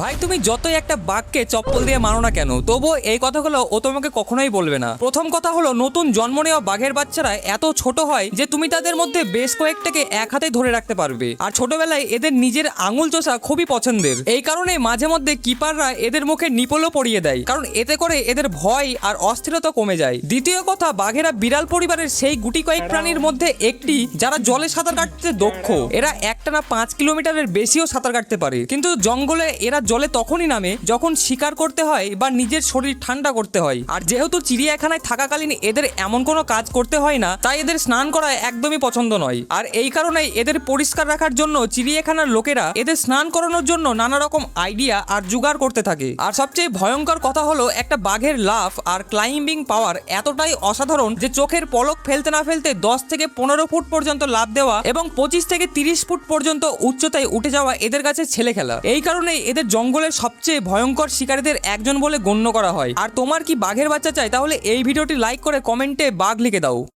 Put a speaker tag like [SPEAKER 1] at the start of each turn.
[SPEAKER 1] ভাই তুমি যতই একটা বাঘকে চপ্পল দিয়ে মারো না কেন, তবুও এই কথাগুলো ও তোমাকে কখনোই বলবে না। প্রথম কথা হলো, নতুন জন্ম নেওয়া বাঘের বাচ্চারা এত ছোট হয় যে তুমি তাদের মধ্যে বেশ কয়েকটাকে এক হাতে ধরে রাখতে পারবে। আর ছোটবেলায় এদের নিজের আঙুল চোষা খুবই পছন্দের। এই কারণে মাঝে মধ্যে কিপাররা এদের মুখে নিপলও পরিয়ে দেয়, কারণ এতে করে এদের ভয় আর অস্থিরতা কমে যায়। দ্বিতীয় কথা, বাঘেরা বিড়াল পরিবারের সেই গুটি কয়েক প্রাণীর মধ্যে একটি যারা জলে সাঁতার কাটতে দক্ষ। এরা একটানা 5 কিলোমিটারের বেশিও সাঁতার কাটতে পারে। কিন্তু জঙ্গলে এরা জলে তখনই নামে যখন শিকার করতে হয় বা নিজের শরীর ঠান্ডা করতে হয়। আর যেহেতু চিড়িয়াখানায় থাকাকালীন এদের এমন কোনো কাজ করতে হয় না, তাই এদের স্নান করা একদমই পছন্দ নয়। আর এই কারণেই এদের পরিষ্কার রাখার জন্য চিড়িয়াখানার লোকেরা এদের স্নান করানোর জন্য নানা রকম আইডিয়া আর জোগাড় করতে থাকে। আর সবচেয়ে ভয়ঙ্কর কথা হলো, একটা বাঘের লাফ আর ক্লাইম্বিং পাওয়ার এতটাই অসাধারণ যে চোখের পলক ফেলতে না ফেলতে 10 থেকে 15 ফুট পর্যন্ত লাফ দেওয়া এবং 25 থেকে 30 ফুট পর্যন্ত উচ্চতায় উঠে যাওয়া এদের কাছে ছেলে খেলা। এই কারণেই এদের জঙ্গলের সবচেয়ে ভয়ঙ্কর শিকারীদের একজন বলে গণ্য করা হয়। আর তোমার কি বাঘের বাচ্চা চাই? তাহলে এই ভিডিওটি লাইক করে কমেন্টে বাঘ লিখে দাও।